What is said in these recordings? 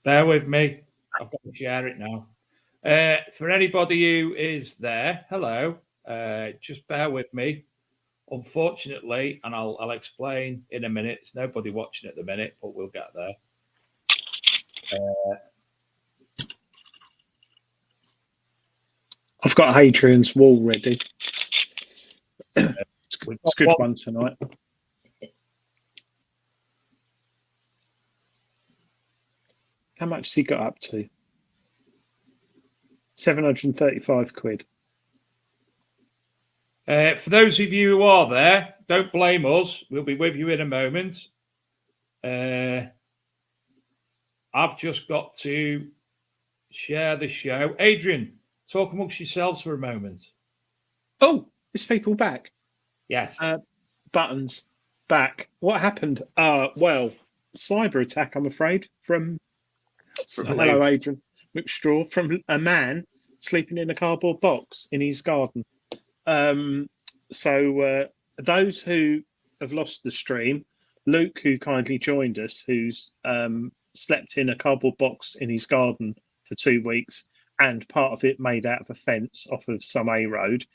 Bear with me. I've got to share it now. For anybody who is there, hello. Just bear with me. Unfortunately, and I'll explain in a minute. There's nobody watching at the minute, but we'll get there. I've got Adrian's wall ready. It's a good one tonight. How much has he got up to? 735 quid. For those of you who are there, don't blame us. We'll be with you in a moment. I've just got to share the show. Adrian, talk amongst yourselves for a moment. Oh, is people back? Yes. Buttons back. What happened? Well, cyber attack, I'm afraid, from hello, Adrian McStraw, from a man sleeping in a cardboard box in his garden. So those who have lost the stream, Luke, who kindly joined us, who's slept in a cardboard box in his garden for 2 weeks, and part of it made out of a fence off of some A road.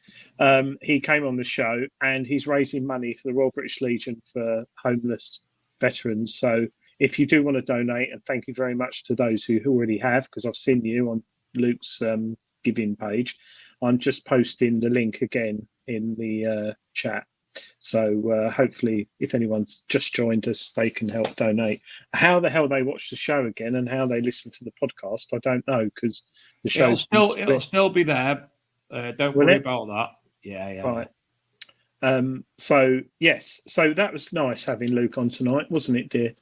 He came on the show and he's raising money for the Royal British Legion for homeless veterans. So if you do want to donate, and thank you very much to those who already have, because I've seen you on Luke's giving page, I'm just posting the link again in the chat. So hopefully, if anyone's just joined us, they can help donate. How the hell they watch the show again and how they listen to the podcast, I don't know, because the show's it'll still be there. Don't worry about that. Yeah. Right. So yes, so that was nice having Luke on tonight, wasn't it, dear?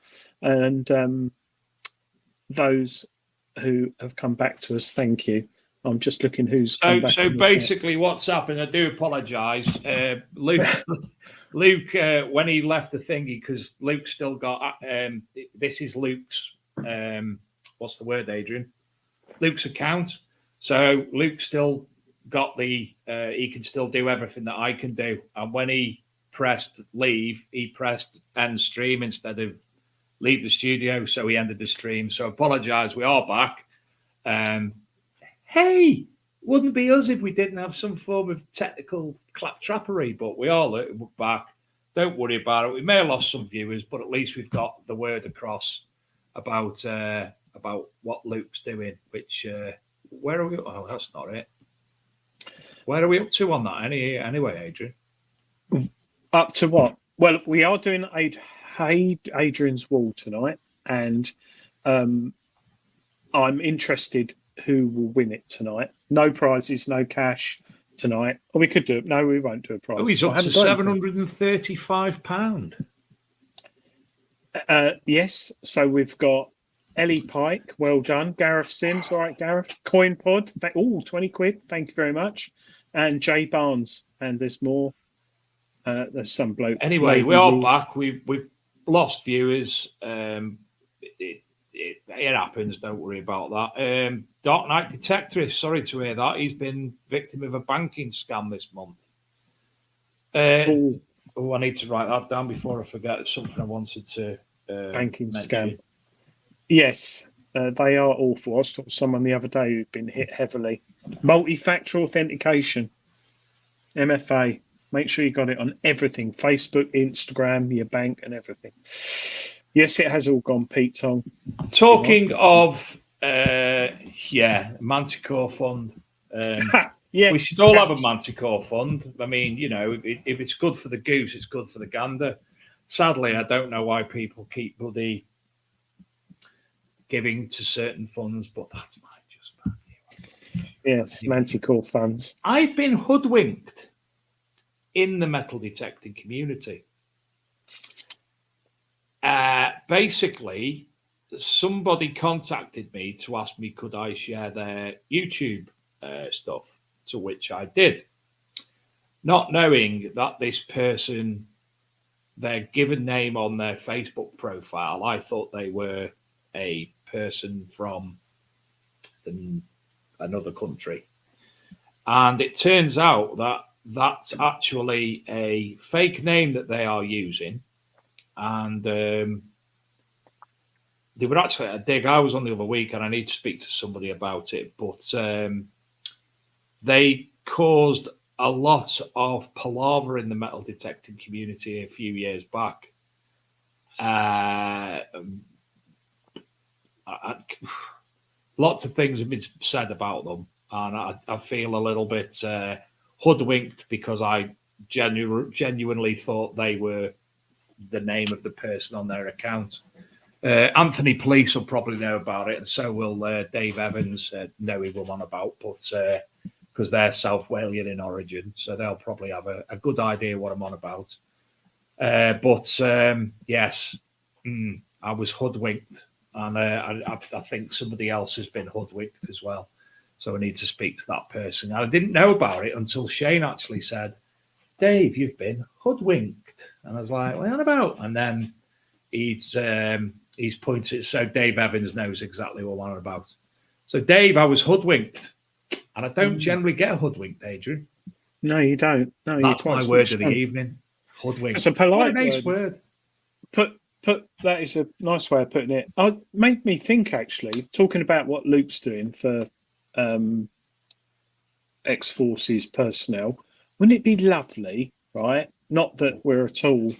And those who have come back to us, thank you. I'm just looking who's come back. So basically, what's happened? I do apologise, Luke. Luke, when he left the thingy, because Luke's still got. This is Luke's. What's the word, Adrian? Luke's account. So Luke's still got the. He can still do everything that I can do. And when he pressed leave, he pressed end stream instead of leave the studio. So he ended the stream. So apologise. We are back. Hey, wouldn't be us if we didn't have some form of technical claptrappery, but we are back. Don't worry about it. We may have lost some viewers, but at least we've got the word across about what Luke's doing. Which where are we? Oh, that's not it. Where are we up to on that? Anyway, Adrian. Up to what? Well, we are doing Adrian's wall tonight, and I'm interested who will win it tonight. No prizes, no cash tonight. Or we could do it. No, we won't do a prize. Oh, he's up to £735. Yes. So we've got Ellie Pike. Well done. Gareth Sims. All right, Gareth. Coin Pod. 20 quid. Thank you very much. And Jay Barnes. And there's more. There's some bloke. Anyway, we are back. We've lost viewers. It happens. Don't worry about that. Dark Knight Detectorist. Sorry to hear that. He's been victim of a banking scam this month. I need to write that down before I forget. It's something I wanted to banking mention. Scam. Yes, they are awful. I was talking to someone the other day who'd been hit heavily. Multi-factor authentication, MFA. Make sure you got it on everything: Facebook, Instagram, your bank, and everything. Yes, it has all gone Pete Tong. Talking of, Manticore Fund. Yeah, we should all have a Manticore Fund. I mean, if it's good for the goose, it's good for the gander. Sadly, I don't know why people keep bloody giving to certain funds, but that's my just. Yes, Manticore funds. I've been hoodwinked in the metal detecting community. Basically, somebody contacted me to ask me could I share their YouTube stuff, to which I did. Not knowing that this person, their given name on their Facebook profile, I thought they were a person from another country. And it turns out that that's actually a fake name that they are using. And they were actually at a dig. I was on the other week, and I need to speak to somebody about it. But they caused a lot of palaver in the metal detecting community a few years back. Lots of things have been said about them, and I feel a little bit hoodwinked because I genuinely thought they were the name of the person on their account. Anthony Police will probably know about it, and so will Dave Evans know who I'm on about, but because they're South Walian in origin, so they'll probably have a good idea what I'm on about. Yes, I was hoodwinked, and I think somebody else has been hoodwinked as well. So I need to speak to that person. And I didn't know about it until Shane actually said, "Dave, you've been hoodwinked," and I was like, "What about?" And then he's pointed. So Dave Evans knows exactly what I'm on about. So Dave, I was hoodwinked, and I don't generally get hoodwinked, Adrian. No, you don't. No, that's my word of the evening. Hoodwinked. It's a polite nice word. Put that is a nice way of putting it. It made me think, actually, talking about what Luke's doing for ex-forces personnel. Wouldn't it be lovely, right? Not that we're at all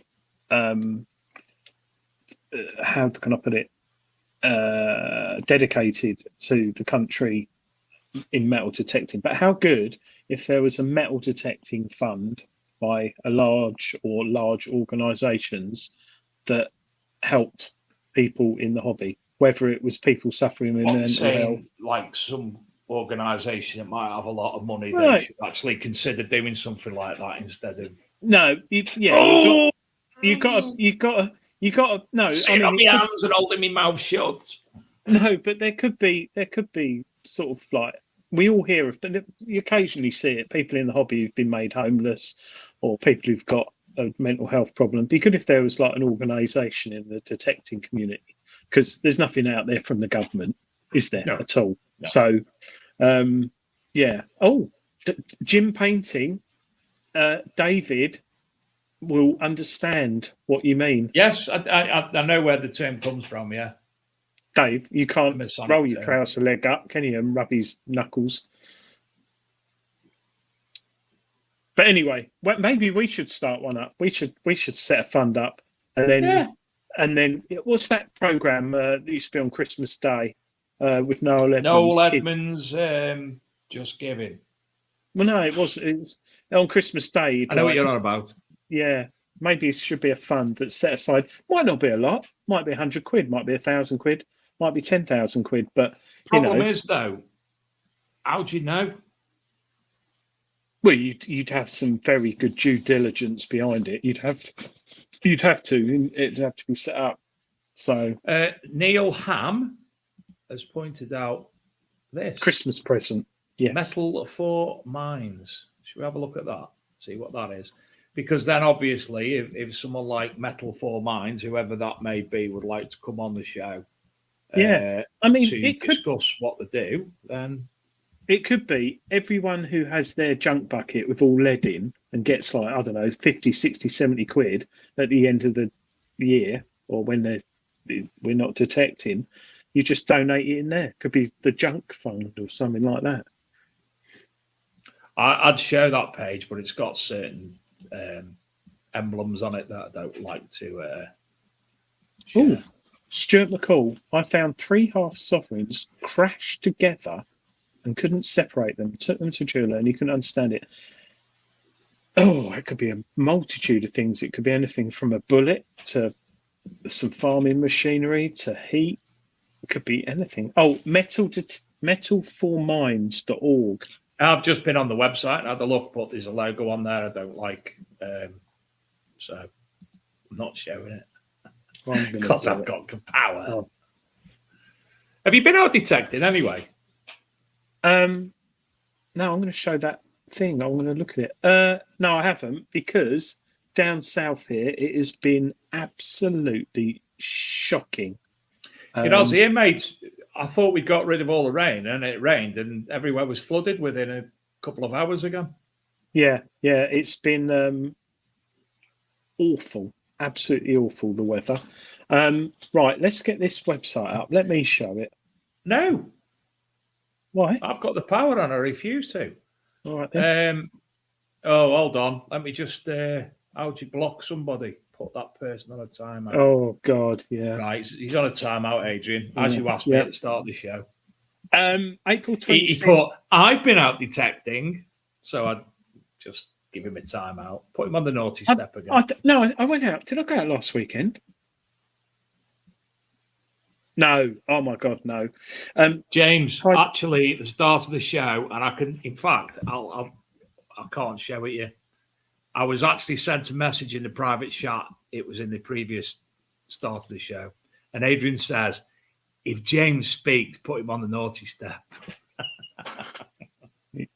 how can I put it, dedicated to the country in metal detecting, but how good if there was a metal detecting fund by a large organisations that helped people in the hobby, whether it was people suffering with mental health, like some organisation that might have a lot of money, right, they should actually consider doing something like that instead of you got to no. Sitting on my hands and holding my mouth shut. No, but there could be sort of like we all hear of. You occasionally see it. People in the hobby who've been made homeless, or people who've got a mental health problem. It'd be good if there was like an organisation in the detecting community, because there's nothing out there from the government, is there, at all? No. So, yeah. Oh, gym painting. David will understand what you mean. Yes, I know where the term comes from. Yeah, Dave, you can't roll your trouser leg up, can you, and rub his knuckles? But anyway, maybe we should start one up. We should set a fund up, and then what's that program that used to be on Christmas Day with Noel Edmonds? Noel Edmonds, Just Giving. Well, no, it was on Christmas Day. I know what you're on about. Yeah, maybe it should be a fund that's set aside. Might not be a lot. Might be 100 quid. Might be 1,000 quid. Might be 10,000 quid. But problem is though, how do you know? Well, you'd have some very good due diligence behind it. It'd have to be set up. So Neil Ham has pointed out this Christmas present. Yes, Metal for Minds. Should we have a look at that? See what that is. Because then, obviously, if someone like Metal for Minds, whoever that may be, would like to come on the show, I mean, to discuss what they do, then it could be everyone who has their junk bucket with all lead in and gets like, I don't know, 50, 60, 70 quid at the end of the year, or when we're not detecting, you just donate it in there. Could be the junk fund or something like that. I'd share that page, but it's got certain emblems on it that I don't like to share. Oh, Stuart McCall, I found 3 half sovereigns crashed together and couldn't separate them. Took them to a jeweler and he couldn't understand it. Oh, it could be a multitude of things. It could be anything from a bullet to some farming machinery to heat. It could be anything. Oh, metalforminds.org. I've just been on the website and had a look, but there's a logo on there I don't like. So I'm not showing it because I've got power. Oh. Have you been out detecting anyway? No, I'm going to show that thing. I'm going to look at it. No, I haven't, because down south here it has been absolutely shocking. Here, mate, I thought we got rid of all the rain, and it rained, and everywhere was flooded within a couple of hours ago. Yeah, it's been awful. Absolutely awful, the weather. Right, let's get this website up. Let me show it. No, Why? I've got the power on. I refuse to. All right then. Oh, hold on. Let me just. How do you block somebody? Put that person on a timeout. Oh God, yeah. Right, he's on a timeout, Adrian. As you asked me at the start of the show. April 26th. He put, I've been out detecting, so I'd just give him a timeout. Put him on the naughty step again. No, I went out. Did I go out last weekend? No. Oh my God, no. James, actually, at the start of the show, and I can, in fact, I can't show it you. I was actually sent a message in the private chat. It was in the previous start of the show. And Adrian says, if James speaks, put him on the naughty step.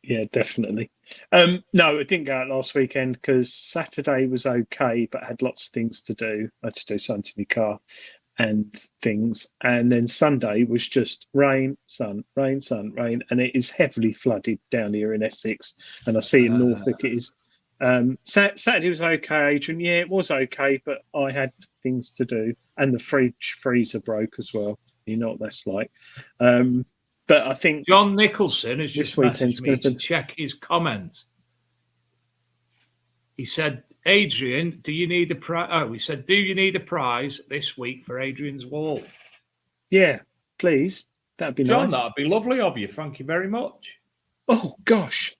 Yeah, definitely. No, I didn't go out last weekend because Saturday was okay, but I had lots of things to do. I had to do something to my car and things. And then Sunday was just rain, sun, rain, sun, rain. And it is heavily flooded down here in Essex. And I see in Norfolk it is. Saturday was okay, Adrian. Yeah, it was okay, but I had things to do. And the freezer broke as well. You know what that's like. But I think John Nicholson has just messaged me to check his comment. He said, Adrian, do you need a prize? Oh, he said, do you need a prize this week for Adrian's wall? Yeah, please. That'd be John, nice. that'd be lovely of you. Thank you very much. Oh, gosh.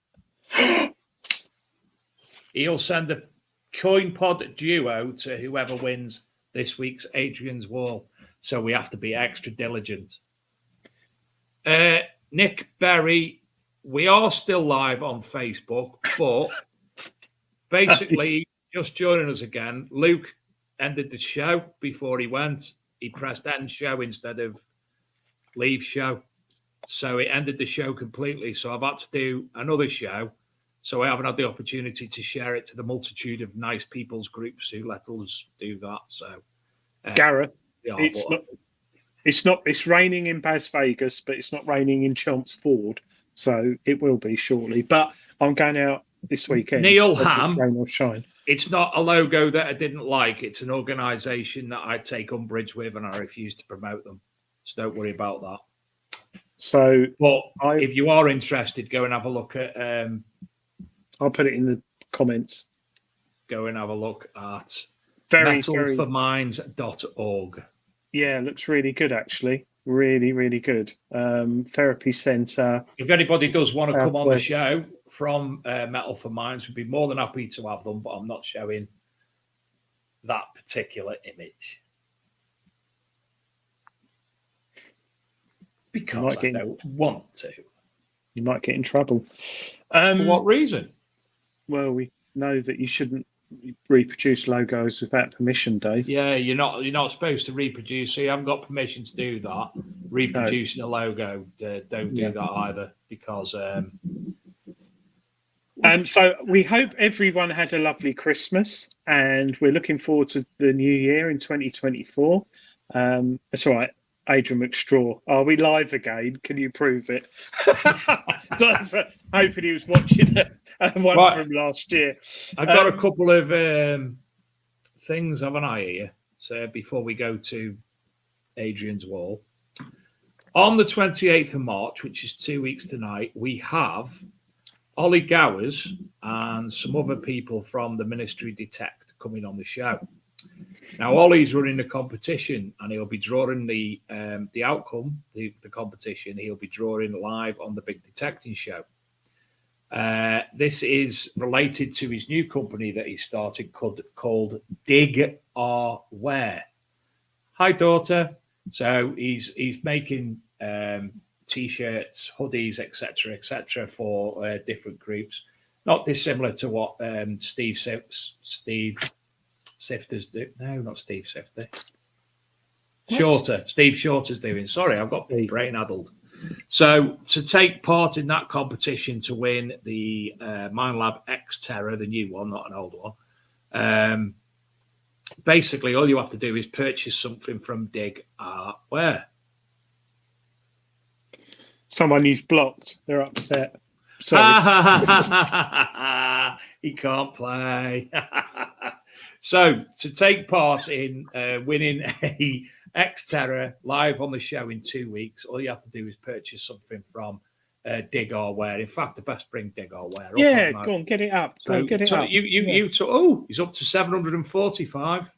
He'll send a coin pod duo to whoever wins this week's Adrian's wall. So we have to be extra diligent. Nick Berry, we are still live on Facebook, but basically, just joining us again, Luke ended the show before he went. He pressed end show instead of leave show. So it ended the show completely. So I've had to do another show. So I haven't had the opportunity to share it to the multitude of nice people's groups who let us do that. So, Gareth, it's raining in Las Vegas, but it's not raining in Chelmsford. So it will be shortly. But I'm going out this weekend. Neil Ham, rain or shine. It's not a logo that I didn't like. It's an organisation that I take umbrage with, and I refuse to promote them. So don't worry about that. So, but if you are interested, go and have a look at. I'll put it in the comments. Go and have a look at metalforminds.org. Yeah, looks really good, actually. Really, really good. Therapy centre. If anybody does want to come on the show from Metal for Minds, we'd be more than happy to have them, but I'm not showing that particular image. Because I don't want to. You might get in trouble. For what reason? Well, we know that you shouldn't reproduce logos without permission, Dave. Yeah, you're not supposed to reproduce, so you haven't got permission to do that. Reproducing a logo, don't do that either, because so we hope everyone had a lovely Christmas, and we're looking forward to the new year in 2024. That's all right. Adrian McStraw, are we live again? Can you prove it? Hoping he was watching one from last year. I've got a couple of things, haven't I, here? So before we go to Adrian's wall. On the 28th of March, which is 2 weeks tonight, we have Ollie Gowers and some other people from the Ministry Detect coming on the show. Now, Ollie's running the competition, and he'll be drawing the outcome, the competition. He'll be drawing live on the Big Detecting Show. This is related to his new company that he started called Dig or Wear. Hi, daughter. So he's making T-shirts, hoodies, etc., for different groups. Not dissimilar to what Steve Sifters do. No, not Steve Sifter. Shorter. Steve Shorter's doing. Sorry, I've got brain addled. So to take part in that competition to win the Mindlab X Terror, the new one, not an old one, basically all you have to do is purchase something from Dig Where. Someone you've blocked. They're upset. Sorry. He can't play. So to take part in winning a Xterra live on the show in 2 weeks, all you have to do is purchase something from Dig or Wear. In fact, the best bring Dig or Wear. Yeah, go on, get it up. Go on, get it up. You took. Oh, he's up to 745.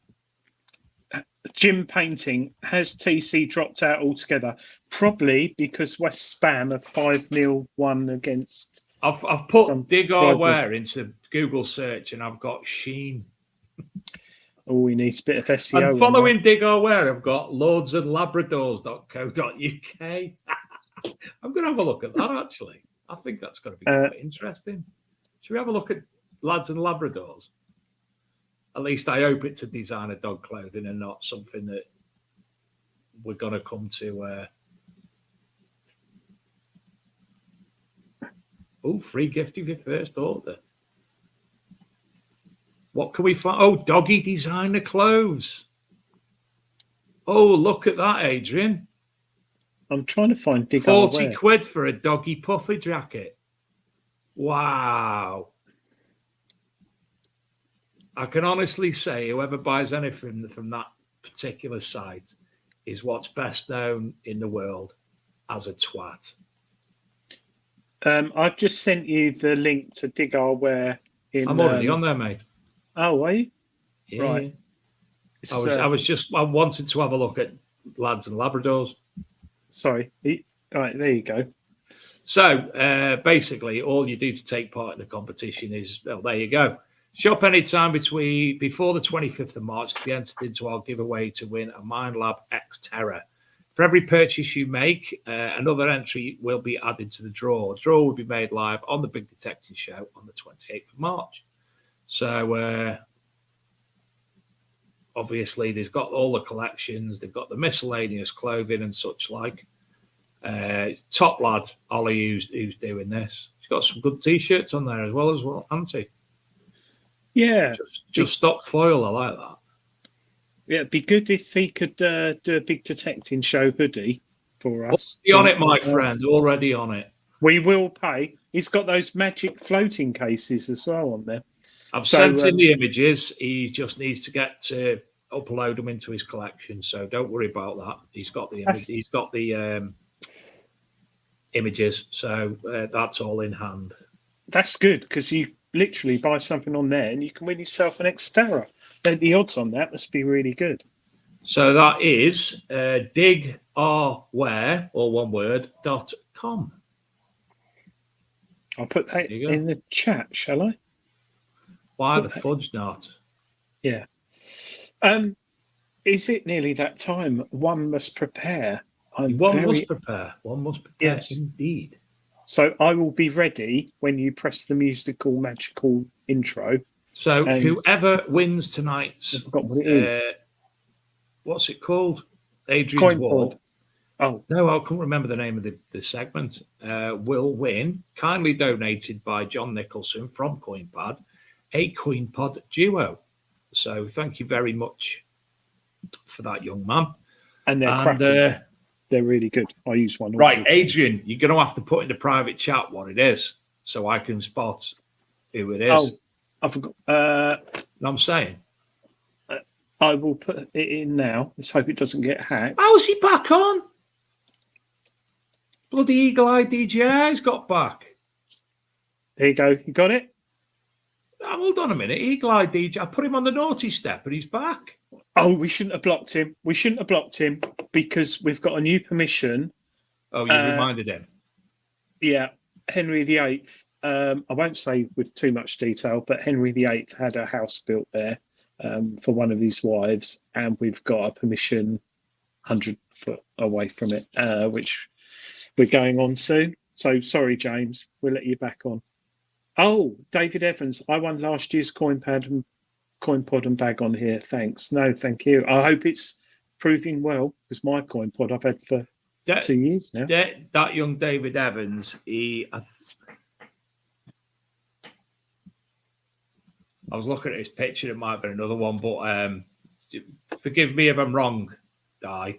Jim Painting, has TC dropped out altogether? Probably because West Spam are 5-0 won against. I've put Dig or Wear into Google search and I've got Sheen. Oh, he needs a bit of SEO. And following Dig or Wear, I've got lordsandlabradors.co.uk. I'm going to have a look at that, actually. I think that's going to be quite interesting. Should we have a look at Lads and Labradors? At least I hope it's a designer dog clothing and not something that we're going to come to. Free gift of your first order. What can we find? Oh, doggy designer clothes. Oh, look at that, Adrian. I'm trying to find 40 quid for a doggy puffer jacket. Wow. I can honestly say whoever buys anything from that particular site is what's best known in the world as a twat. I've just sent you the link to Dig Our Wear. I'm already on there, mate. Oh, are you? Yeah. Right. I wanted to have a look at Lads and Labradors. Sorry. Right, there you go. So basically, all you do to take part in the competition is, well, there you go. Shop anytime before the 25th of March to be entered into our giveaway to win a MindLab Xterra. For every purchase you make, another entry will be added to the draw. The draw will be made live on the Big Detecting Show on the 28th of March. So obviously, they've got all the collections. They've got the miscellaneous clothing and such like. Top lad, Ollie, who's doing this. He's got some good T-shirts on there as well, hasn't he? Yeah. Just stop foil. I like that. Yeah, it'd be good if he could do a Big Detecting Show hoodie for us. Already on it, my friend. Already on it. We will pay. He's got those magic floating cases as well on there. I've sent him the images. He just needs to get to upload them into his collection. So don't worry about that. He's got the image. He's got the images. So that's all in hand. That's good because you literally buy something on there and you can win yourself an Xterra. The odds on that must be really good. So that is digrwear, all one word, .com. I'll put that in the chat, shall I? Why the fudge not? Yeah. Is it nearly that time? One must prepare. One must prepare. One must prepare, yes. Indeed. So I will be ready when you press the musical, magical intro. So whoever wins tonight's... I forgot what it is. What's it called? Adrian's Wall. Oh. No, I can't remember the name of the segment. Will win, kindly donated by John Nicholson from CoinPad, a CoinPod duo. So thank you very much for that, young man. And they're cracking. They're really good. I use one. Right, Adrian, you're going to have to put in the private chat what it is so I can spot who it is. Oh, I forgot. I'm saying. I will put it in now. Let's hope it doesn't get hacked. How's he back on? Bloody eagle-eyed DJI's got back. There you go. You got it? Hold on a minute. Eagle-eyed DJI. I put him on the naughty step and he's back. Oh, we shouldn't have blocked him. We shouldn't have blocked him because we've got a new permission. Oh, you reminded him. Yeah. Henry VIII. I won't say with too much detail, but Henry VIII had a house built there for one of his wives, and we've got a permission 100 foot away from it, which we're going on soon. So sorry, James, we'll let you back on. Oh, David Evans, I won last year's CoinPod and bag on here. Thanks. No, thank you. I hope it's proving well because my CoinPod I've had for 2 years now. That young David Evans, I was looking at his picture. It might have been another one, but forgive me if I'm wrong, Di.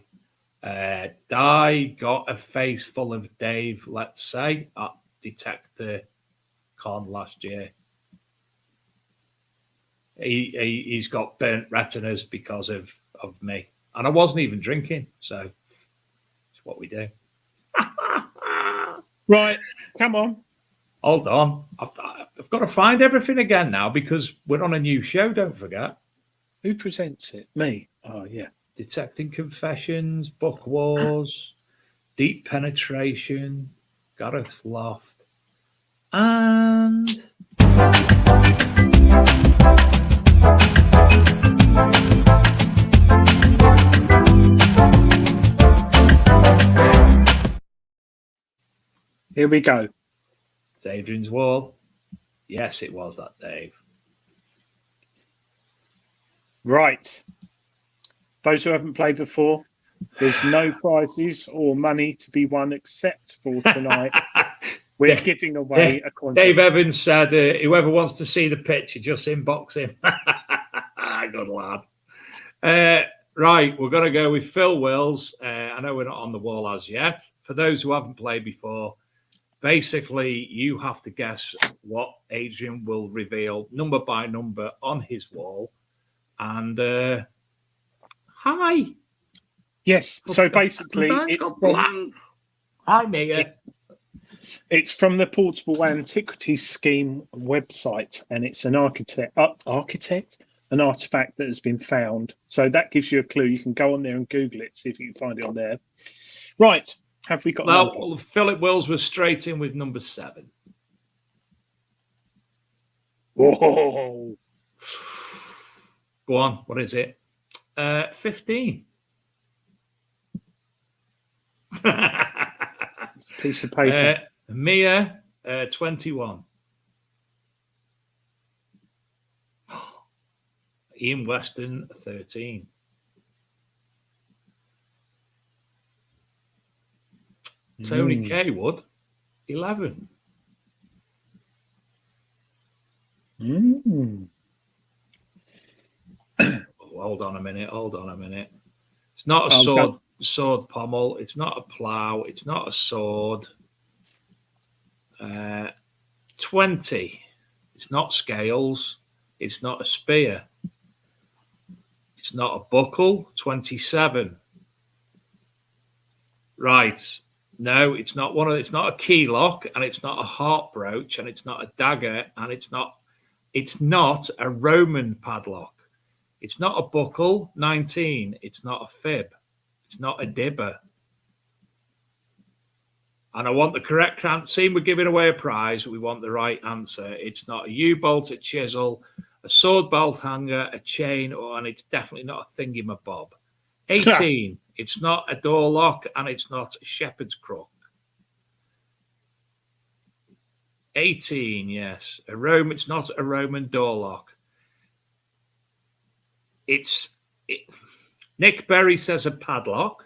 Di got a face full of Dave, let's say, at Detector Con last year. He's got burnt retinas because of me, and I wasn't even drinking. So it's what we do. Right, come on. Hold on, I've got to find everything again now because we're on a new show. Don't forget. Who presents it? Me. Oh yeah. Detecting Confessions, Book Wars, Deep Penetration, Gareth's Loft, and here we go. it's Adrian's Wall. Yes, it was that, Dave. Right. Those who haven't played before, there's no prizes or money to be won except for tonight. We're giving away a coin. Dave Evans said, whoever wants to see the picture, just inbox him. Good lad. Right, we're going to go with Phil Wills. I know we're not on the wall as yet. For those who haven't played before, basically, you have to guess what Adrian will reveal number by number on his wall. And hi. Yes. So basically, hi, Mia. It's from the Portable Antiquities Scheme website, and it's an artifact that has been found. So that gives you a clue. You can go on there and Google it, see if you can find it on there. Right. Have we got? Well, Philip Wills was straight in with number 7. Whoa. Go on. What is it? 15. It's a piece of paper. Mia, 21. Ian Weston, 13. Tony Kaywood, 11. Hold on a minute. It's not a sword pommel. It's not a plough. It's not a sword. 20. It's not scales. It's not a spear. It's not a buckle. 27. Right. No, it's not it's not a key lock, and it's not a heart brooch, and it's not a dagger, and it's not a Roman padlock. It's not a buckle. 19. It's not a fib. It's not a dibber. And I want the correct answer. Seeing we're giving away a prize, we want the right answer. It's not a U-bolt, a chisel, a sword belt hanger, a chain, and it's definitely not a thingamabob. 18. It's not a door lock, and it's not a shepherd's crook. 18, yes. It's not a Roman door lock. Nick Berry says a padlock.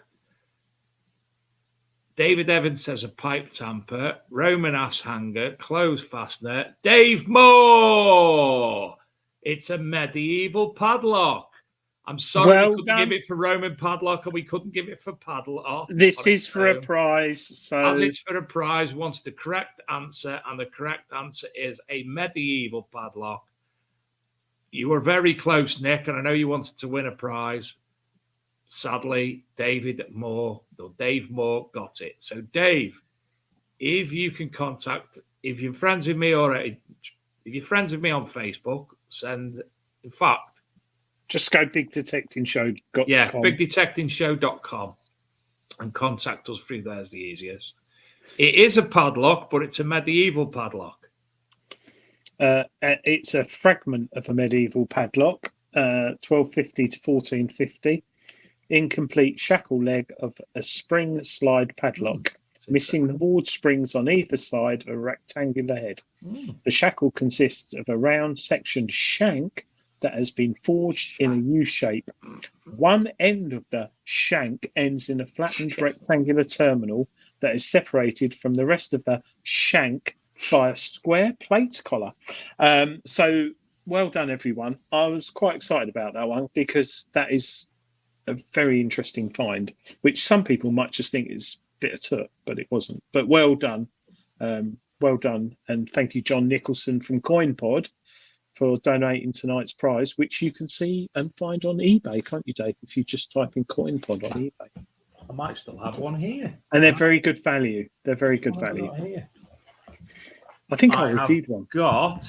David Evans says a pipe tamper, Roman ass hanger, clothes fastener. Dave Moore! It's a medieval padlock. I'm sorry we couldn't give it for Roman padlock and we couldn't give it for padlock. This is for a prize. So as it's for a prize, wants the correct answer, and the correct answer is a medieval padlock. You were very close, Nick, and I know you wanted to win a prize. Sadly, Dave Moore got it. So, Dave, if you can contact, if you're friends with me already, if you're friends with me on Facebook, in fact, just go bigdetectingshow.com. Yeah, bigdetectingshow.com and contact us through there's the easiest. It is a padlock, but it's a medieval padlock. It's a fragment of a medieval padlock, 1250 to 1450. Incomplete shackle leg of a spring slide padlock, missing the board springs on either side of a rectangular head. The shackle consists of a round sectioned shank that has been forged in a U shape. One end of the shank ends in a flattened rectangular terminal that is separated from the rest of the shank by a square plate collar. So well done, everyone. I was quite excited about that one because that is a very interesting find, which some people might just think is a bit of took, but it wasn't. But well done. Well done. And thank you, John Nicholson from CoinPod, for donating tonight's prize, which you can see and find on eBay, can't you, Dave? If you just type in Coin Pod on eBay. I might still have one here. And they're very good value. They're very good value. Here? I think I reviewed one. Got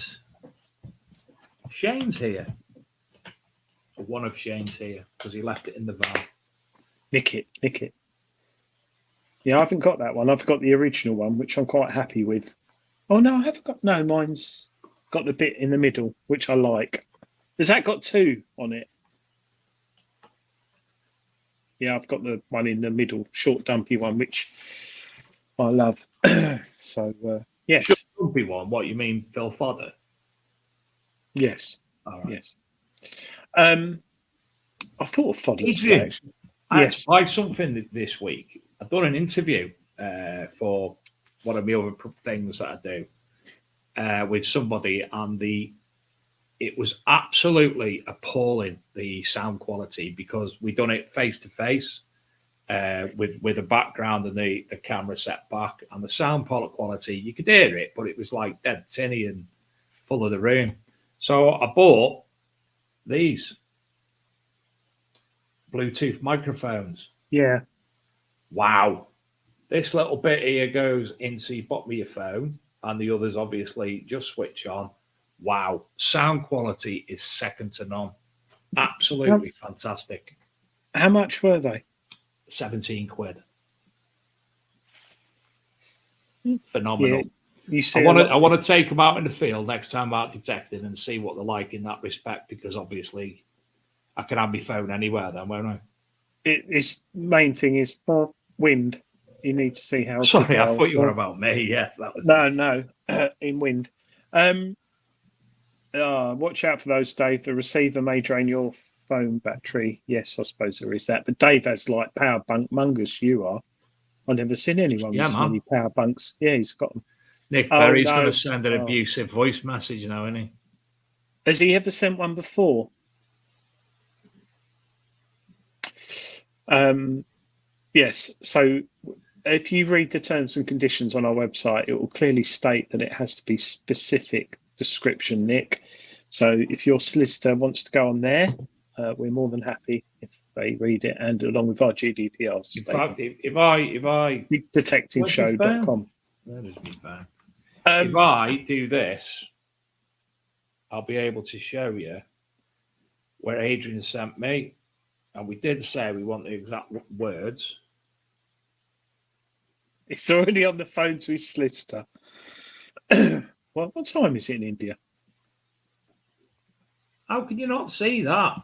Shane's here. One of Shane's here because he left it in the van. Nick it. Yeah, I haven't got that one. I've got the original one, which I'm quite happy with. Oh, no, I haven't got... No, mine's got the bit in the middle, which I like. Has that got 2 on it? Yeah, I've got the one in the middle, short, dumpy one, which I love. So, yes. Short, dumpy one? What, you mean Phil Fodder? Yes. All right. Yes. I thought of Fodder. Yes. I Yes. tried something this week. I've done an interview for one of my other things that I do with somebody, and it was absolutely appalling, the sound quality, because we done it face to face with a background and the camera set back, and the sound quality, you could hear it, but it was like dead tinny and full of the room. So I bought these Bluetooth microphones. Yeah. Wow. This little bit here goes into your bottom of your phone, and the others obviously just switch on. Wow. Sound quality is second to none. Absolutely fantastic. How much were they? 17 quid. Phenomenal. Yeah. You see, I want to take them out in the field next time out detecting and see what they're like in that respect, because obviously I can have my phone anywhere then, won't I? Its main thing is wind. You need to see how. Sorry, I thought you were about me. Yes, that was no, in wind. Watch out for those, Dave. The receiver may drain your phone battery. Yes, I suppose there is that. But Dave has like power bunk mungus. You are. I've never seen anyone with so many power bunks. Yeah, he's got them. Nick Berry's going to send an abusive voice message now, isn't he? Has he ever sent one before? Yes. So if you read the terms and conditions on our website, it will clearly state that it has to be specific description, Nick. So if your solicitor wants to go on there, we're more than happy if they read it, and along with our GDPR statement. In fact, if I detectiveshow.com. That is me phone. If I do this, I'll be able to show you where Adrian sent me, and we did say we want the exact words. It's already on the phone to his solicitor. Well, what time is it in India? How can you not see that?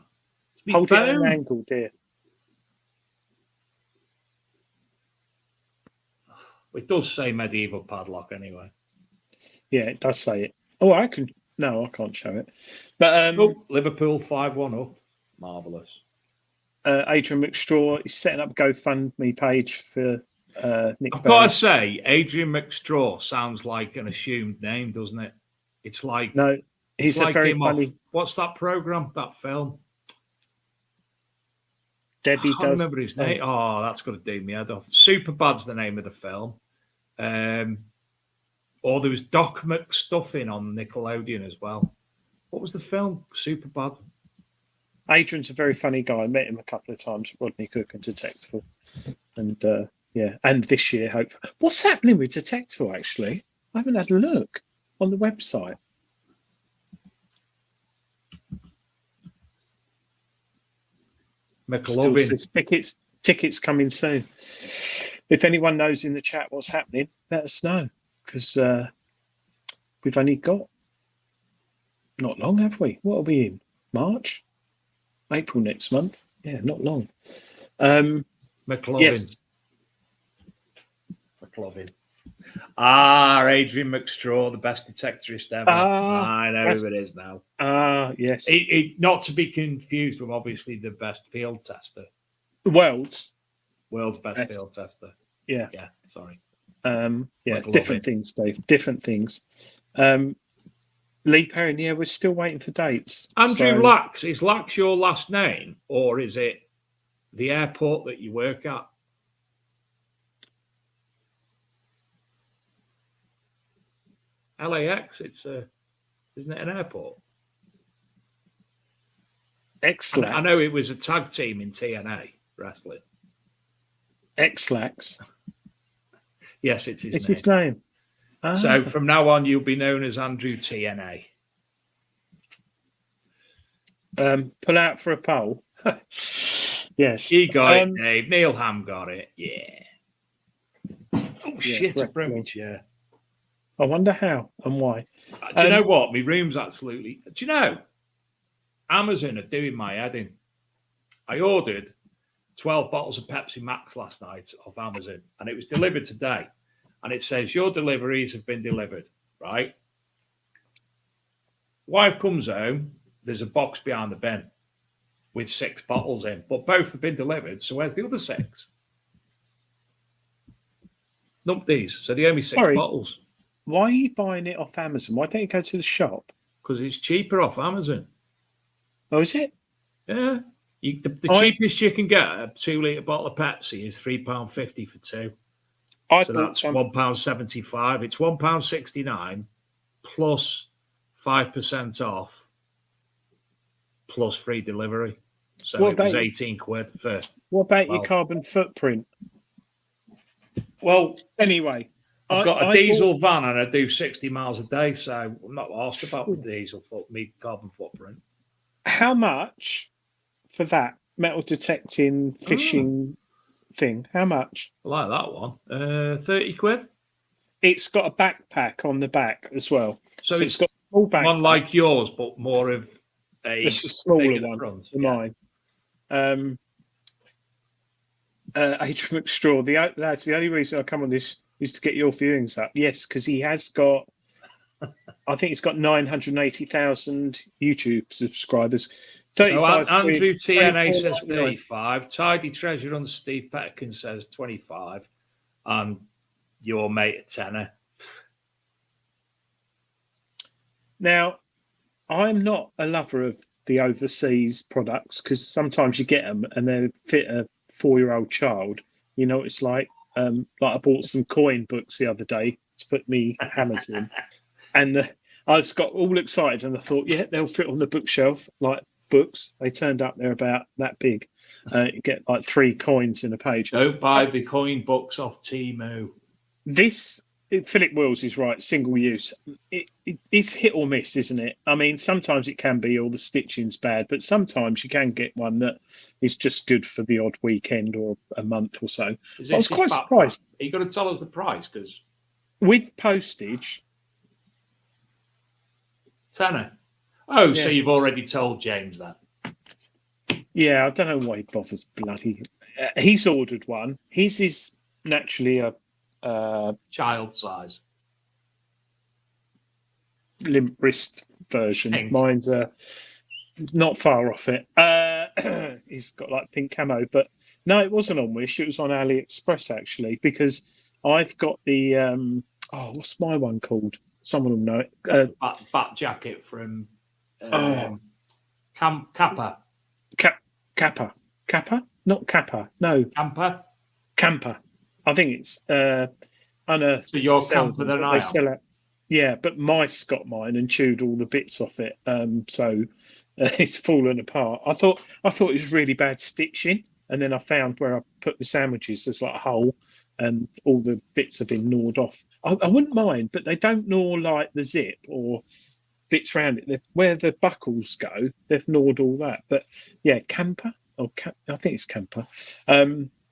Hold it at an angle, dear. It does say medieval padlock anyway. Yeah, it does say it. Oh, I can't show it. But Liverpool 5-1 up. Marvellous. Adrian McStraw is setting up a GoFundMe page for Nick. I've got to say, Adrian McStraw sounds like an assumed name, doesn't it? It's like no, he's a very funny. What's that program? That film? Debbie I can't remember his name. Oh, that's going to do me head off. Superbad's the name of the film. Or there was Doc McStuffin on Nickelodeon as well. What was the film? Superbad. Adrian's a very funny guy. I met him a couple of times at Rodney Cook and Detectival. And and this year, hopefully. What's happening with Detectival, actually? I haven't had a look on the website. McLovin. Tickets coming soon. If anyone knows in the chat what's happening, let us know, because we've only got not long, have we? What are we in? March? April next month? Yeah, not long. McLovin. Yes. McLovin. Adrian McStraw, the best detectorist ever. I know who it is now. Yes. Not to be confused with obviously the best field tester. World's best field tester. Yeah. Yeah, sorry. Different things, Dave. Different things. Lee Perrin, yeah, we're still waiting for dates. Andrew Lax. Is Lax your last name, or is it the airport that you work at? LAX, isn't it an airport? X-Lax. I know it was a tag team in TNA wrestling. X-Lax. Yes, it's It's name. his name. Ah. So from now on, you'll be known as Andrew TNA. Pull out for a poll. Yes. You got it, Dave. Neil Ham got it. Yeah. Oh, shit, I broke my chair. I wonder how and why. Do you know what? My room's absolutely... Do you know? Amazon are doing my head in. I ordered 12 bottles of Pepsi Max last night off Amazon, and it was delivered today. And it says, your deliveries have been delivered, right? Wife comes home, there's a box behind the bin with 6 bottles in, but both have been delivered. So where's the other 6? Not these. So they owe me 6 bottles. Why are you buying it off Amazon? Why don't you go to the shop? Because it's cheaper off Amazon. Oh, is it? Yeah. The cheapest you can get a 2-litre bottle of Pepsi is £3.50 for 2. So that's £1.75. It's £1.69 plus 5% off plus free delivery. So it was 18 quid for. What about your carbon footprint? Well, anyway, I've got a diesel van and I do 60 miles a day, so I'm not asked about my carbon footprint. How much for that metal detecting fishing thing? How much? I like that one. 30 quid. It's got a backpack on the back as well. So it's got a small backpack. One like yours, but more of it's a smaller one than mine. Adrian McStraw, that's the only reason I come on this is to get your viewings up. Yes, because he has got, I think he's got 980,000 YouTube subscribers. So Andrew TNA says 35. Tidy Treasure on Steve Petkin says 25. And your mate at tenner. Now, I'm not a lover of the overseas products because sometimes you get them and they fit a 4-year-old child. You know, it's like I bought some coin books the other day to put me hammers in, and I just got all excited and I thought, yeah, they'll fit on the bookshelf like books. They turned up, they're about that big. You get like 3 coins in a page. Don't buy the coin books off Temu. Philip Wills is right, single use. It's hit or miss, isn't it? I mean, sometimes it can be, or the stitching's bad, but sometimes you can get one that is just good for the odd weekend or a month or so. I was quite surprised. Are you going to tell us the price? Because with postage, tenner. Oh, yeah. So you've already told James that? Yeah, I don't know why he bothers bloody. He's ordered one. His is naturally a child size limp wrist version. Pink. Mine's not far off it. He's got like pink camo, but no, it wasn't on Wish. It was on AliExpress actually, because I've got the what's my one called? Someone will know it. Bat jacket from Kappa. Kappa, not Kappa. No, Camper. I think it's unearthed. So you're camper than I am. Yeah, but mice got mine and chewed all the bits off it. So it's fallen apart. I thought it was really bad stitching, and then I found where I put the sandwiches, there's like a hole, and all the bits have been gnawed off. I wouldn't mind, but they don't gnaw like the zip or bits around it. Where the buckles go, they've gnawed all that. But yeah, Camper, I think it's Camper.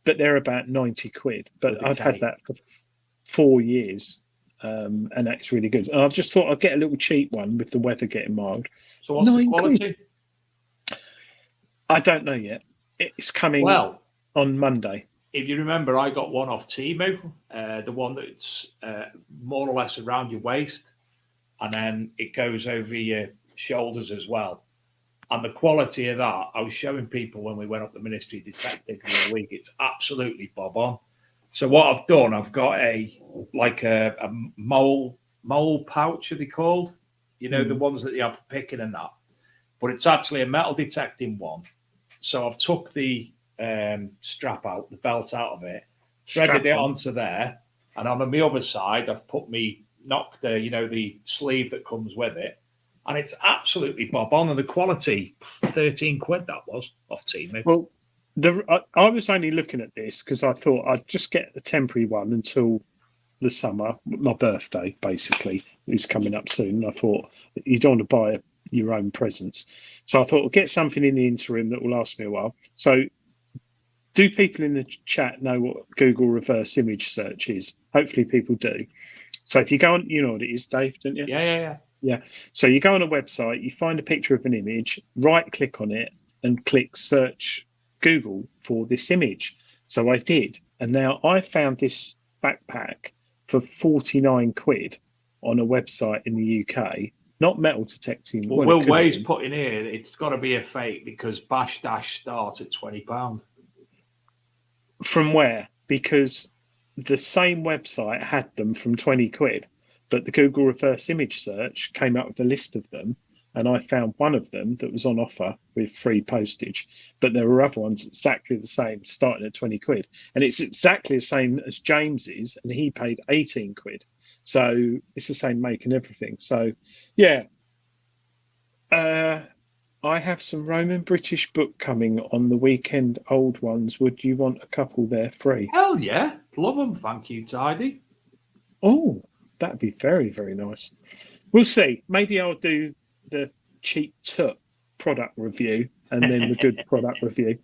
But they're about 90 quid. But I've had that for 4 years, and that's really good. And I've just thought I'd get a little cheap one with the weather getting mild. So what's the quality? I don't know yet. It's coming on Monday. If you remember, I got one off Temu, the one that's more or less around your waist, and then it goes over your shoulders as well. And the quality of that, I was showing people when we went up the Ministry Detective the other week. It's absolutely bob on. So what I've done, I've got a mole pouch, are they called? You know, the ones that you have for picking and that. But it's actually a metal detecting one. So I've took the strap out, the belt out of it, threaded it onto there, and on the other side, I've put the sleeve that comes with it. and it's absolutely bob on, and the quality, 13 quid that was off Temu. Well, I was only looking at this because I thought I'd just get a temporary one until the summer. My birthday, basically, is coming up soon. I thought you don't want to buy your own presents. So I thought I'll get something in the interim that will last me a while. So do people in the chat know what Google reverse image search is? Hopefully people do. So if you go on, you know what it is, Dave, don't you? Yeah. So you go on a website, you find a picture of an image, right click on it and click search Google for this image. So I did. And now I found this backpack for 49 quid on a website in the UK, not metal detecting. Well, Will Wade's put in here, it's got to be a fake because Bash Dash starts at £20. From where? Because the same website had them from 20 quid, but the Google reverse image search came up with a list of them, and I found one of them that was on offer with free postage. But there were other ones exactly the same, starting at 20 quid. And it's exactly the same as James's, and he paid 18 quid. So it's the same make and everything. So, yeah. I have some Roman British book coming on the weekend, old ones. Would you want a couple there free? Hell yeah. Love them. Thank you, Tidy. Oh, that'd be very, very nice. We'll see. Maybe I'll do the cheap tut product review and then the good product review,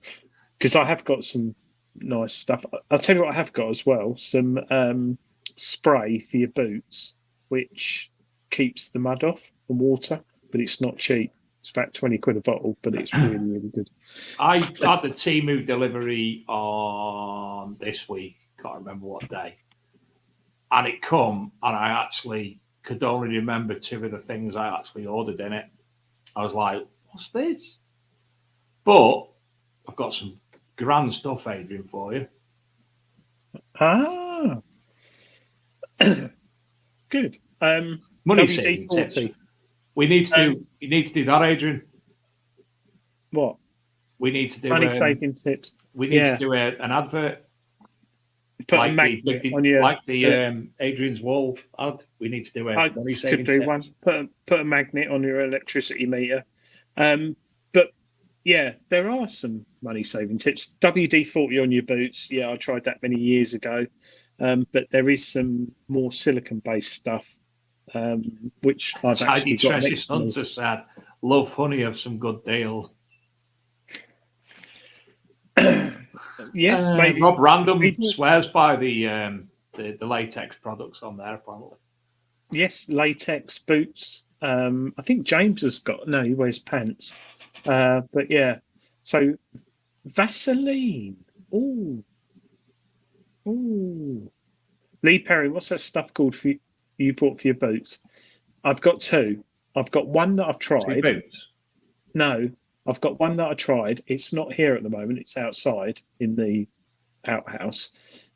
because I have got some nice stuff. I'll tell you what I have got as well, some spray for your boots, which keeps the mud off and water, but it's not cheap. It's about 20 quid a bottle, but it's really, really good. I had the Temu delivery on this week, can't remember what day, and it come, and I actually could only remember two of the things I actually ordered in it. I was like, what's this? But I've got some grand stuff, Adrian, for you. Ah, good. Money saving tips. We need to do. You need to do that, Adrian. What? We need to do money saving tips. We need to do an advert. Put like a magnet on your Adrian's wall ad. We need to do a money saving could do tips. one. Put a magnet on your electricity meter. But yeah, there are some money saving tips. WD-40 on your boots. Yeah, I tried that many years ago. But there is some more silicon based stuff. Which I've actually got. Treasure Hunter said, "Love honey of some good deals." Yes, maybe. Rob Random swears by the latex products on there. Apparently, yes, latex boots. I think James has got. No, he wears pants. But yeah, so Vaseline. Ooh. Lee Perry, what's that stuff called for you bought for your boots? I've got two. I've got one that I've tried. 2 boots? No, I've got one that I tried. It's not here at the moment. It's outside in the outhouse.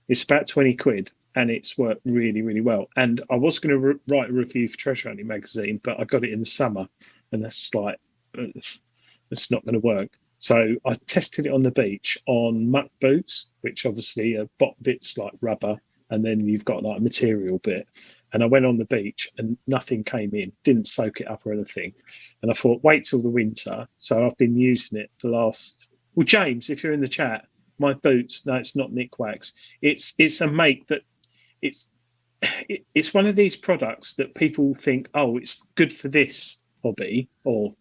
It's about 20 quid and it's worked really, really well. And I was going to write a review for Treasure Hunting magazine, but I got it in the summer and that's like, it's not going to work. So I tested it on the beach on muck boots, which obviously are bits like rubber, and then you've got like a material bit. And I went on the beach and nothing came in, didn't soak it up or anything. And I thought, wait till the winter. So I've been using it the last. Well, James, if you're in the chat, my boots. No, it's not Nick Wax. It's a make that it's one of these products that people think, oh, it's good for this hobby or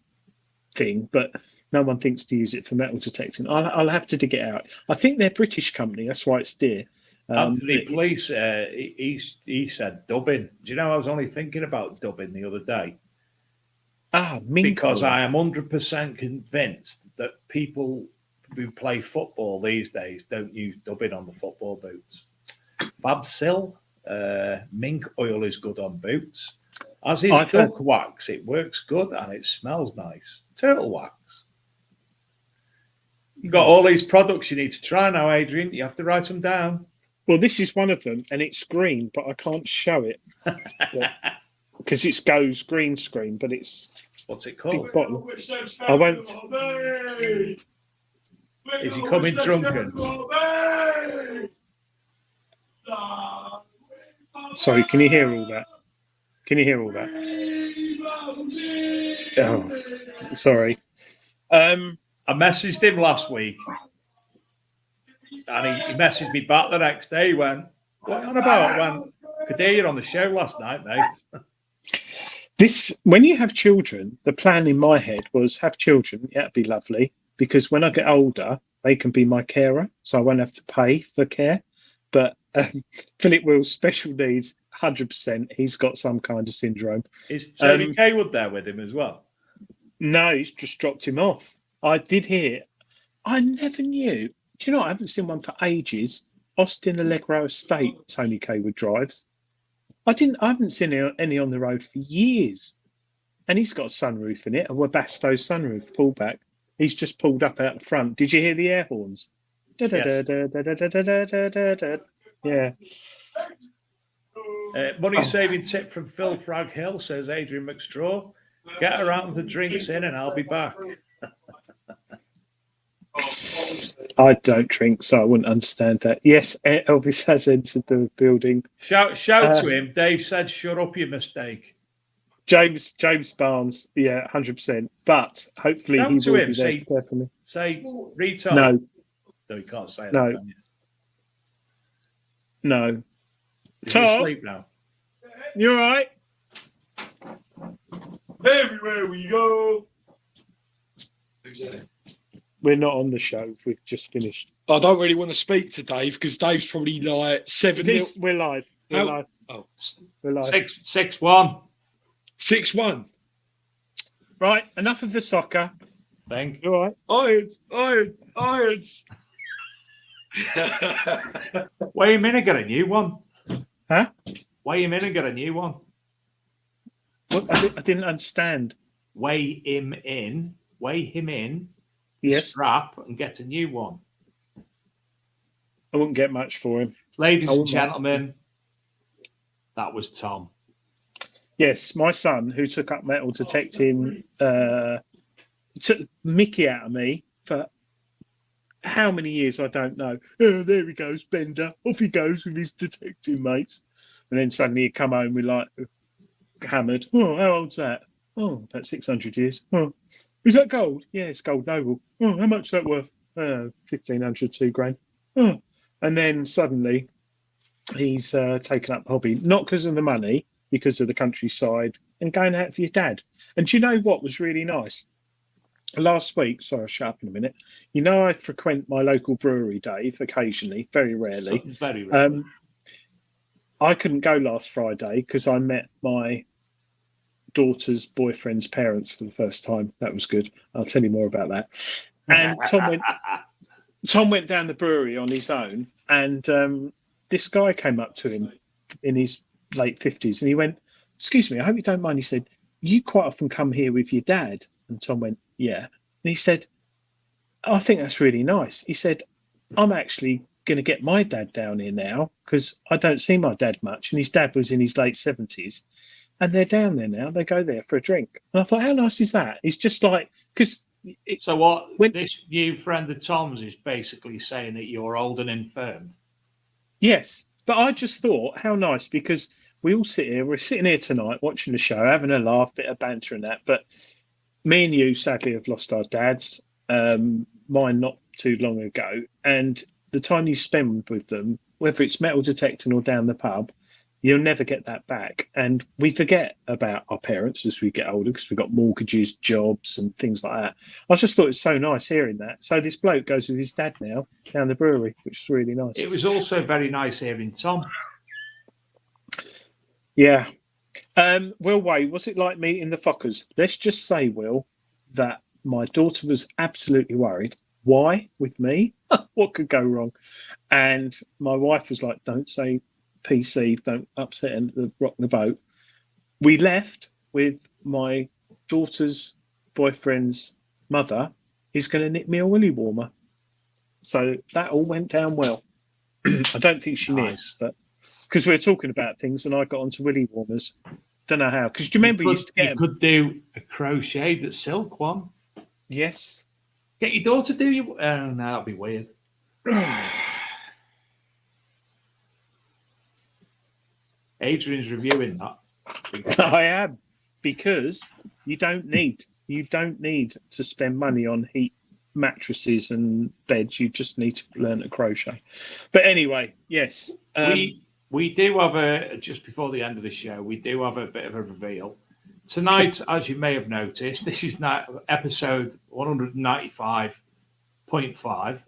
thing, but no one thinks to use it for metal detecting. I'll have to dig it out. I think they're a British company. That's why it's dear. Anthony Police, he said dubbing. Do you know I was only thinking about dubbing the other day? Because I am 100% convinced that people who play football these days don't use dubbing on the football boots. Fabsil, mink oil is good on boots. As is duck wax, it works good and it smells nice. Turtle wax. You've got all these products you need to try now, Adrian. You have to write them down. Well, this is one of them, and it's green, but I can't show it because it goes green screen. But it's what's it called? Big bottle. I won't. Is he coming drunken? Sorry, can you hear all that? Can you hear all that? Oh, sorry. I messaged him last week, and he messaged me back the next day. He went, "What on about?" I went, "Could hear you on the show last night, mate." When you have children, the plan in my head was have children. Yeah, it'd be lovely because when I get older, they can be my carer, so I won't have to pay for care. But Philip Will's special needs, 100%. He's got some kind of syndrome. Is Tony Kaywood there with him as well? No, he's just dropped him off. I did hear. I never knew. Do you know, I haven't seen one for ages. Austin Allegro Estate, Tony Kaywood drives. I haven't seen any on the road for years. And he's got a sunroof in it, a Webasto sunroof pullback. He's just pulled up out the front. Did you hear the air horns? Yes. Yeah. Money saving tip from Phil Frag Hill, says Adrian McStraw. Get around the drinks in and I'll be back. I don't drink, so I wouldn't understand that. Yes, Elvis has entered the building. Shout to him. Dave said, "Shut up, your mistake." James Barnes, yeah, 100%. But hopefully he will be there to care for me. Say, retard. No, you can't say that. no, Can you? no. He's Tom, asleep now. you all right? Everywhere we go. Who's that? We're not on the show. We've just finished. I don't really want to speak to Dave because Dave's probably like 7-0. We're live. We're live. Oh, We're live. 6-1. 6-1. Right, enough of the soccer. Thank You all right? Irons. Why you mean I got a new one? Huh? Why you mean I got a new one? What? I didn't understand. Weigh him in. Yes. Strap and get a new one. I wouldn't get much for him. Ladies and gentlemen, that was Tom. Yes, my son, who took up metal detecting, took Mickey out of me for how many years, I don't know. Oh, there he goes, Bender. Off he goes with his detecting mates. And then suddenly he'd come home with like hammered. Oh, how old's that? Oh, about 600 years. Oh, is that gold? Yeah, it's gold noble. Oh, how much is that worth? 1,500, £2,000. Oh. And then suddenly he's taken up the hobby, not because of the money, because of the countryside and going out for your dad. And do you know what was really nice? Last week, sorry, I'll shut up in a minute. You know, I frequent my local brewery, Dave, occasionally, very rarely. Very rarely. I couldn't go last Friday because I met my daughter's boyfriend's parents for the first time. That was good. I'll tell you more about that. And Tom went down the brewery on his own, and this guy came up to him in his late 50s, and he went, "Excuse me, I hope you don't mind." He said, "You quite often come here with your dad?" And Tom went, "Yeah." And he said, "I think that's really nice." He said, "I'm actually going to get my dad down here now because I don't see my dad much." And his dad was in his late 70s. And they're down there now. They go there for a drink. And I thought, how nice is that? It's just like, because... So this new friend of Tom's is basically saying that you're old and infirm? Yes. But I just thought, how nice, because we all sit here. We're sitting here tonight watching the show, having a laugh, bit of banter and that. But me and you, sadly, have lost our dads. Mine not too long ago. And the time you spend with them, whether it's metal detecting or down the pub, you'll never get that back. And we forget about our parents as we get older because we've got mortgages, jobs and things like that. I just thought it's so nice hearing that. So this bloke goes with his dad now down the brewery, which is really nice. It was also very nice hearing Tom. Yeah. Will Way, was it like meeting the Fockers? Let's just say, Will, that my daughter was absolutely worried. Why with me? What could go wrong? And my wife was like, don't say PC, don't upset and rock the boat. We left with my daughter's boyfriend's mother. He's going to knit me a willy warmer. So that all went down well. I don't think she knits, but because we were talking about things and I got onto willy warmers. Don't know how. Because do you remember you used to get them? You could do a crocheted silk one. Yes. Get your daughter to do you. Oh, no, that'd be weird. Adrian's reviewing that. I am. because you don't need to spend money on heat mattresses and beds. You just need to learn to crochet. But anyway, yes. We do have just before the end of the show, we do have a bit of a reveal. Tonight, as you may have noticed, this is now episode 195.5.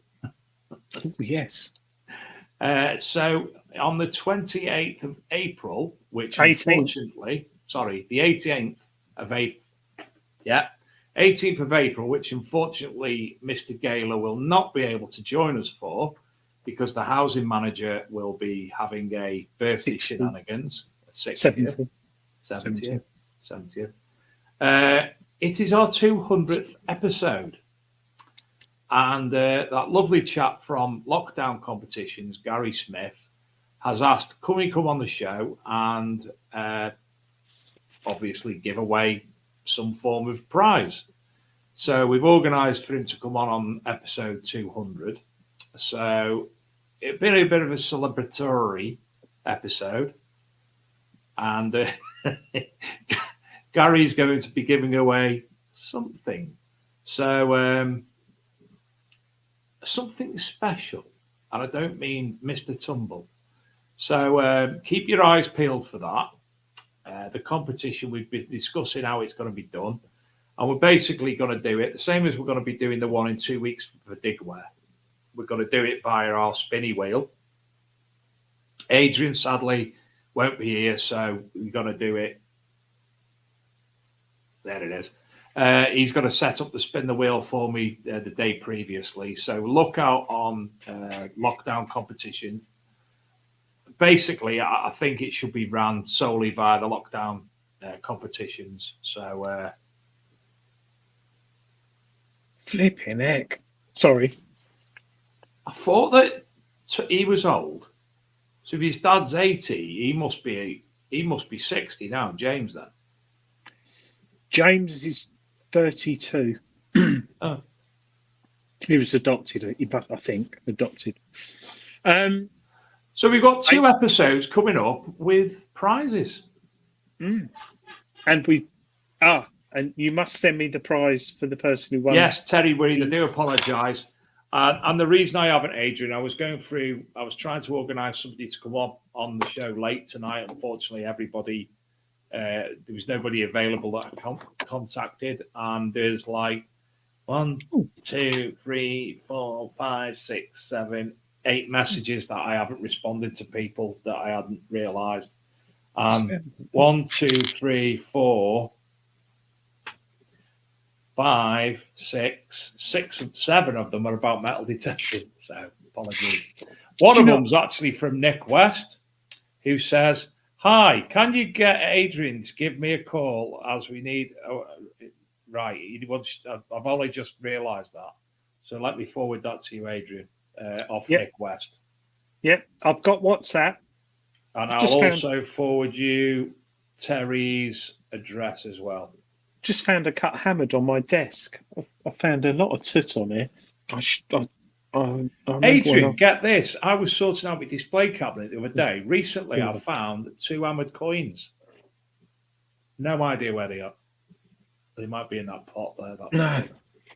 Oh, yes. So on the 28th of April, which 18th. unfortunately, the 18th of April, 18th of April, which unfortunately Mr. Gaylor will not be able to join us for, because the housing manager will be having a birthday 60. shenanigans. 70. 70th. It is our 200th episode. And that lovely chap from Lockdown Competitions, Gary Smith, has asked, can we come on the show and obviously give away some form of prize? So we've organised for him to come on episode 200. So it's been a bit of a celebratory episode. And Gary's going to be giving away something. So something special. And I don't mean Mr. Tumble. So keep your eyes peeled for that. The competition, we've been discussing how it's going to be done. And we're basically going to do it the same as we're going to be doing the one in 2 weeks for Digware. We're going to do it via our spinny wheel. Adrian, sadly, won't be here, so we're going to do it. There it is. He's going to set up the spin the wheel for me the day previously. So look out on Lockdown Competition. Basically, I think it should be run solely via the Lockdown competitions. So flipping heck. Sorry. I thought that he was old. So if his dad's 80, he must be 60 now, James, then. James is 32. Oh. He was adopted, I think. Adopted. So we've got 2 episodes coming up with prizes. And and you must send me the prize for the person who won. Yes, Terry Weed, I do apologise. And the reason I haven't, Adrian, I was trying to organise somebody to come on the show late tonight. Unfortunately, there was nobody available that I contacted. And there's like 1, 2, 3, 4, 5, 6, 7, 8 messages that I haven't responded to people that I hadn't realised. 1, 2, 3, 4, 5, 6, and 7 of them are about metal detecting. So apologies. One of them's actually from Nick West, who says, "Hi, can you get Adrian to give me a call as we need?" Right, I've only just realised that. So let me forward that to you, Adrian, off Nick West. Yep, I've got WhatsApp. And I'll also forward you Terry's address as well. Just found a cut hammered on my desk. I found a lot of soot on it. Adrian, get this. I was sorting out my display cabinet the other day. Recently, I found 2 hammered coins. No idea where they are. They might be in that pot there. No.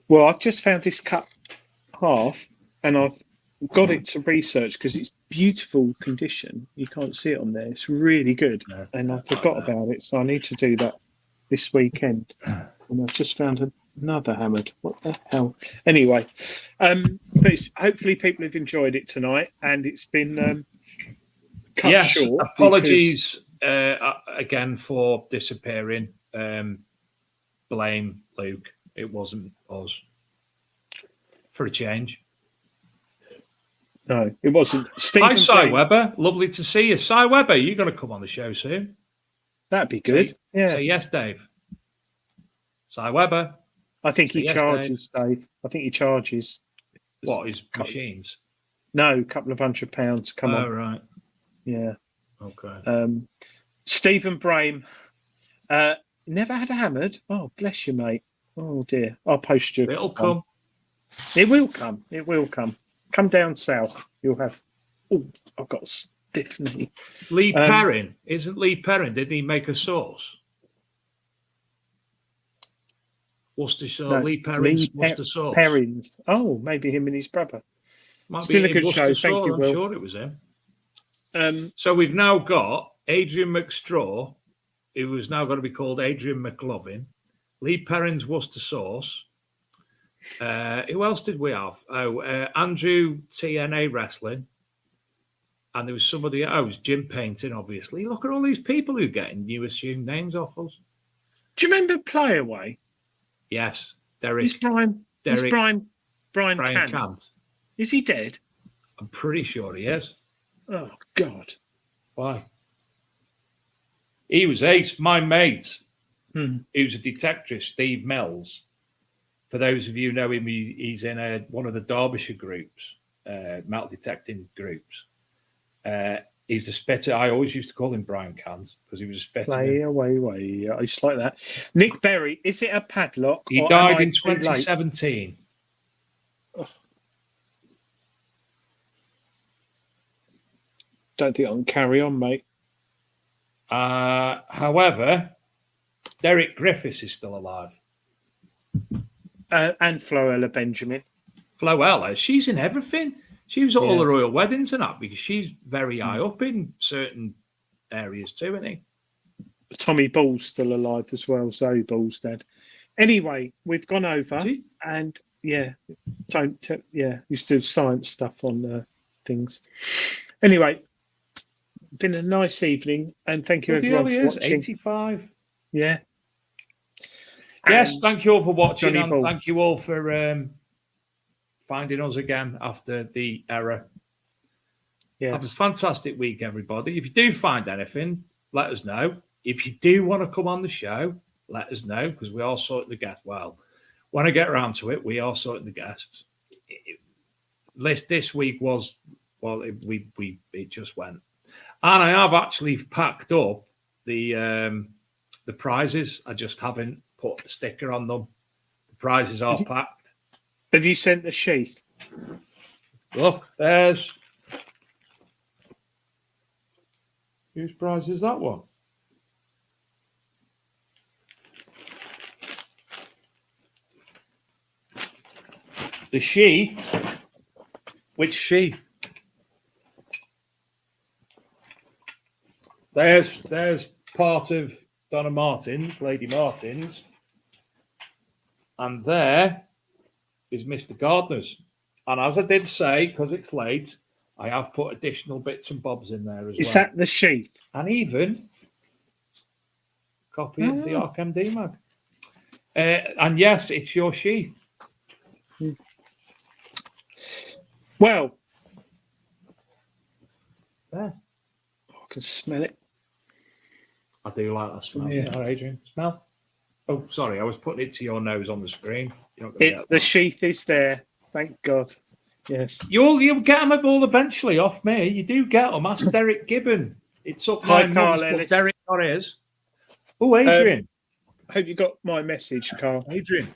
Well, I've just found this cut half, and I've got it to research because it's beautiful condition. You can't see it on there. It's really good. No, and I forgot about it, so I need to do that this weekend. And I've just found another hammered. What the hell? Anyway, but hopefully people have enjoyed it tonight, and it's been cut short. Apologies again for disappearing. Blame Luke. It wasn't us. For a change. No, it wasn't. Hi, Cy Webber. Lovely to see you. Cy Webber, you're going to come on the show soon. That'd be good. Say yes, Dave. Cy Webber. I think he charges, Dave. I think he charges. What, his machines? No, a couple of £100 to come on. Oh, right. Yeah. Okay. Stephen Brame. Never had a hammered. Oh, bless you, mate. Oh, dear. I'll post you. It'll come. It will come. It will come. Come down south. You'll have... Oh, I've got stiff knee. Lee Perrin. Isn't Lee Perrin? Didn't he make a sauce? Worcestershire, No, Lee Perrins, Lee Worcester sauce. Perrins. Oh, maybe him and his brother. Might Still be a good show. Worcester Thank sauce, you, I'm Will. sure it was him. Um, So we've now got Adrian McStraw, who is now going to be called Adrian McLovin, Lee Perrins, Worcester sauce. Who else did we have? Andrew TNA Wrestling. And there was somebody else, Jim Painting, obviously. Look at all these people who are getting new assumed names off us. do you remember Playaway? Yes, Is Derek. Brian Brian Cant? Cant. Is he dead? I'm pretty sure he is. Oh God! Why? He was ace. My mate, Hmm. he was a detective, Steve Mills. For those of you who know him, he's in one of the Derbyshire groups, metal detecting groups. He's a spitter. I always used to call him Brian Cant because he was a spitter. Play away. I just like that. Nick Berry. Is it a padlock? He or died am I in too late? 2017. Don't think I can carry on, mate. However, Derek Griffiths is still alive. And Floella Benjamin. Floella, she's in everything. She was at all Yeah. the royal weddings and that because she's very high up in certain areas too, isn't he? Tommy Ball's still alive as well. Zoe Ball's dead. Anyway, we've gone over, Is he? and used to do science stuff on things. Anyway, been a nice evening, and thank you Bloody everyone hell, for he is, watching. 85. Yeah. Yes, And thank you all for watching, Johnny and Ball. thank you all for finding us again after the error. Yeah. Have a fantastic week, everybody. If you do find anything, let us know. If you do want to come on the show, let us know because we are sorting the guests. Well, when I get around to it, we are sorting the guests. This week was, well, it just went. And I have actually packed up the prizes. I just haven't put the sticker on them. The prizes are packed. Have you sent the sheath? Look, there's. Whose prize is that one? The sheath. Which sheath? There's part of Donna Martin's, Lady Martin's, and there is Mr. Gardner's. And as I did say, because it's late, I have put additional bits and bobs in there as well. Is that the sheath? And even a copy of the ArkMD mag. And yes, it's your sheath. Well, There. I can smell it. I do like that smell. Yeah. Yeah, Adrian, smell. Oh, sorry, I was putting it to your nose on the screen. You're not gonna get The that. sheath is there. Thank God. Yes. You'll get them all eventually off me. You do get them. Ask Derek Gibbon. It took Hi, 9 Carl months, but Ellis. Derek got his. Oh, Adrian. Hope you got my message, Carl. Adrian,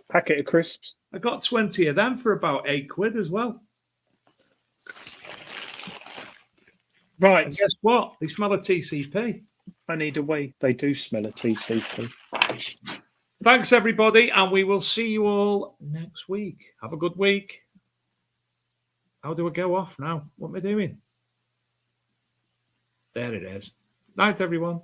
Packet of crisps. I got 20 of them for about £8 as well. Right. And guess what? They smell of TCP. I need a wee. They do smell a TCP. Thanks, everybody, and we will see you all next week. Have a good week. How do I go off now? What am I doing? There it is. Night, everyone.